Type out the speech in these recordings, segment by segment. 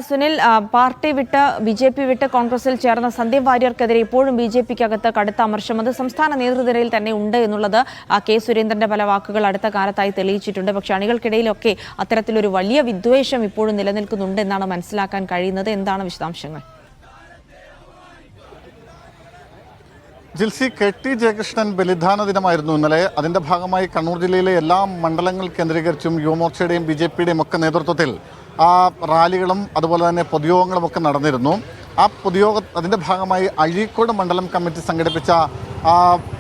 Sunil, party വിട്ട് BJP വിട്ട് കോൺഗ്രസിൽ ചേർന്ന സന്ദീപ് വാര്യർക്കെതിരെ ഇപ്പോഴും ബിജെപിക്കകത്ത് കടുത്ത അമർഷം അത് സംസ്ഥാന നേതൃനിരയിൽ തന്നെ ഉണ്ട് എന്നുള്ളത് കെ സുരേന്ദ്രന്റെ പല വാക്കുകൾ അടുത്ത കാലത്തായി തെളിയിച്ചിട്ടുണ്ട്. പക്ഷേ അണികൾക്കിടയിലൊക്കെ അത്തരത്തിലൊരു വലിയ വിദ്വേഷം ഇപ്പോഴും നിലനിൽക്കുന്നുണ്ട് എന്നാണ് മനസ്സിലാക്കാൻ കഴിയുന്നത്. എന്താണ് വിശദാംശങ്ങൾ? ജിൽസി, കെ.ടി. ജയകൃഷ്ണൻ ബലിദാന ദിനമായിരുന്നു ഇന്നലെ. അതിന്റെ ഭാഗമായി കണ്ണൂർ ജില്ലയിലെ എല്ലാ മണ്ഡലങ്ങൾ കേന്ദ്രീകരിച്ചും യുവമോർച്ചയുടെയും ബിജെപിയുടെയും ഒക്കെ നേതൃത്വത്തിൽ റാലികളും അതുപോലെ തന്നെ പൊതുയോഗങ്ങളും ഒക്കെ നടന്നിരുന്നു. അതിന്റെ ഭാഗമായി അഴീക്കോട് മണ്ഡലം കമ്മിറ്റി സംഘടിപ്പിച്ച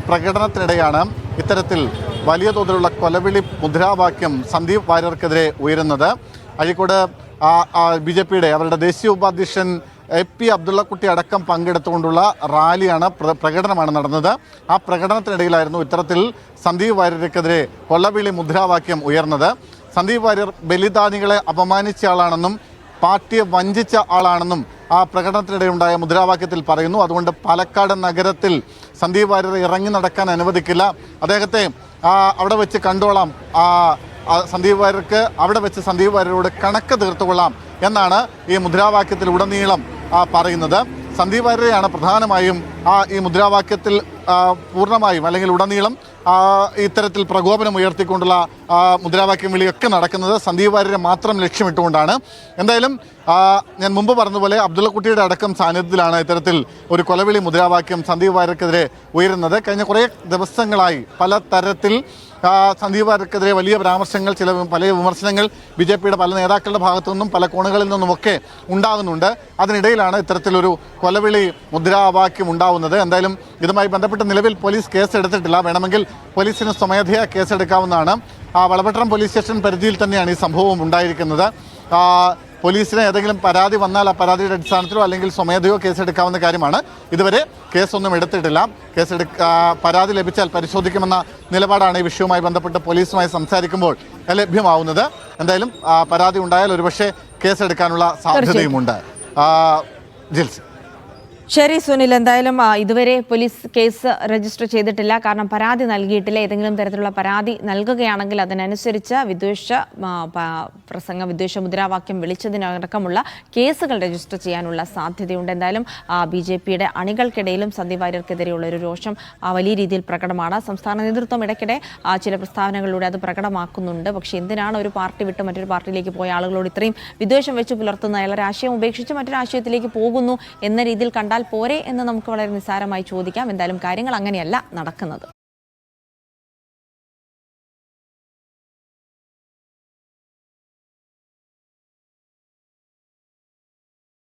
പ്രകടനത്തിനിടെയാണ് ഇത്തരത്തിൽ വലിയ തോതിലുള്ള കൊലവിളി മുദ്രാവാക്യം സന്ദീപ് വാര്യർക്കെതിരെ ഉയരുന്നത്. അഴീക്കോട് ബിജെപിയുടെ അവരുടെ ദേശീയ ഉപാധ്യക്ഷൻ എ.പി. അബ്ദുള്ളക്കുട്ടി അടക്കം പങ്കെടുത്തുകൊണ്ടുള്ള റാലിയാണ്, പ്രകടനമാണ് നടന്നത്. ആ പ്രകടനത്തിനിടയിലായിരുന്നു ഇത്തരത്തിൽ സന്ദീപ് വാര്യർക്കെതിരെ കൊലവിളി മുദ്രാവാക്യം ഉയർന്നത്. സന്ദീപ് വാര്യർ ബലിദാനികളെ അപമാനിച്ച ആളാണെന്നും പാർട്ടിയെ വഞ്ചിച്ച ആളാണെന്നും ആ പ്രകടനത്തിനിടെയുണ്ടായ മുദ്രാവാക്യത്തിൽ പറയുന്നു. അതുകൊണ്ട് പാലക്കാട് നഗരത്തിൽ സന്ദീപ് വാര്യരെ ഇറങ്ങി നടക്കാൻ അനുവദിക്കില്ല, അദ്ദേഹത്തെ അവിടെ വെച്ച് കണ്ടോളാം, സന്ദീപ് വാര്യർക്ക് അവിടെ വെച്ച് സന്ദീപ് വാര്യരോട് കണക്ക് തീർത്തുകൊള്ളാം എന്നാണ് ഈ മുദ്രാവാക്യത്തിൽ ഉടനീളം പറയുന്നത്. സന്ദീപ് വാര്യരെയാണ് പ്രധാനമായും ഈ മുദ്രാവാക്യത്തിൽ പൂർണ്ണമായും അല്ലെങ്കിൽ ഉടനീളം ഇത്തരത്തിൽ പ്രകോപനം ഉയർത്തിക്കൊണ്ടുള്ള മുദ്രാവാക്യം വിളിയൊക്കെ നടക്കുന്നത് സന്ദീപ് വാര്യരെ മാത്രം ലക്ഷ്യമിട്ടുകൊണ്ടാണ്. എന്തായാലും ഞാൻ മുമ്പ് പറഞ്ഞതുപോലെ അബ്ദുള്ളക്കുട്ടിയുടെ അടക്കം സാന്നിധ്യത്തിലാണ് ഇത്തരത്തിൽ ഒരു കൊലവിളി മുദ്രാവാക്യം സന്ദീപ് വാര്യർക്കെതിരെ ഉയരുന്നത്. കഴിഞ്ഞ കുറേ ദിവസങ്ങളായി പല തരത്തിൽ സന്ദീപ് വാര്യർക്കെതിരെ വലിയ പരാമർശങ്ങൾ, പല വിമർശനങ്ങൾ ബിജെപിയുടെ പല നേതാക്കളുടെ ഭാഗത്തു നിന്നും പല കോണുകളിൽ നിന്നുമൊക്കെ ഉണ്ടാകുന്നുണ്ട്. അതിനിടയിലാണ് ഇത്തരത്തിലൊരു കൊലവിളി മുദ്രാവാക്യം ഉണ്ടാവുന്നത്. എന്തായാലും ഇതുമായി ബന്ധപ്പെട്ട് നിലവിൽ പോലീസ് കേസെടുത്തിട്ടില്ല. വേണമെങ്കിൽ പോലീസിന് സ്വമേധയാ കേസെടുക്കാവുന്നതാണ്. വളപട്ടണം പോലീസ് സ്റ്റേഷൻ പരിധിയിൽ തന്നെയാണ് ഈ സംഭവം ഉണ്ടായിരിക്കുന്നത്. പോലീസിന് ഏതെങ്കിലും പരാതി വന്നാൽ ആ പരാതിയുടെ അടിസ്ഥാനത്തിലോ അല്ലെങ്കിൽ സ്വമേധയോ കേസെടുക്കാവുന്ന കാര്യമാണ്. ഇതുവരെ കേസൊന്നും എടുത്തിട്ടില്ല. പരാതി ലഭിച്ചാൽ പരിശോധിക്കുമെന്ന നിലപാടാണ് ഈ വിഷയവുമായി ബന്ധപ്പെട്ട് പോലീസുമായി സംസാരിക്കുമ്പോൾ ലഭ്യമാവുന്നത്. എന്തായാലും പരാതി ഉണ്ടായാൽ ഒരുപക്ഷെ കേസെടുക്കാനുള്ള സാധ്യതയുമുണ്ട്. ജിൽസി. ശരി സുനിൽ, എന്തായാലും ഇതുവരെ പോലീസ് കേസ് രജിസ്റ്റർ ചെയ്തിട്ടില്ല. കാരണം പരാതി നൽകിയിട്ടില്ല. ഏതെങ്കിലും തരത്തിലുള്ള പരാതി നൽകുകയാണെങ്കിൽ അതിനനുസരിച്ച് വിദ്വേഷ മുദ്രാവാക്യം വിളിച്ചതിനടക്കമുള്ള കേസുകൾ രജിസ്റ്റർ ചെയ്യാനുള്ള സാധ്യതയുണ്ട്. എന്തായാലും ബിജെപിയുടെ അണികൾക്കിടയിലും സന്ദീപ് വാര്യർക്കെതിരെയുള്ള ഒരു രോഷം വലിയ രീതിയിൽ പ്രകടമാണ്. സംസ്ഥാന നേതൃത്വം ഇടയ്ക്കിടെ ചില പ്രസ്താവനകളിലൂടെ അത് പ്രകടമാക്കുന്നുണ്ട്. പക്ഷേ എന്തിനാണ് ഒരു പാർട്ടി വിട്ട് മറ്റൊരു പാർട്ടിയിലേക്ക് പോയ ആളുകളോട് ഇത്രയും വിദ്വേഷം വെച്ച് പുലർത്തുന്ന, അയാളൊരു ആശയം ഉപേക്ഷിച്ച് മറ്റൊരു ആശയത്തിലേക്ക് പോകുന്നു എന്ന രീതിയിൽ കണ്ടാൽ പോരെ എന്ന് നമുക്ക് വളരെ നിസ്സാരമായി ചോദിക്കാം. എന്തായാലും കാര്യങ്ങൾ അങ്ങനെയല്ല നടക്കുന്നത്.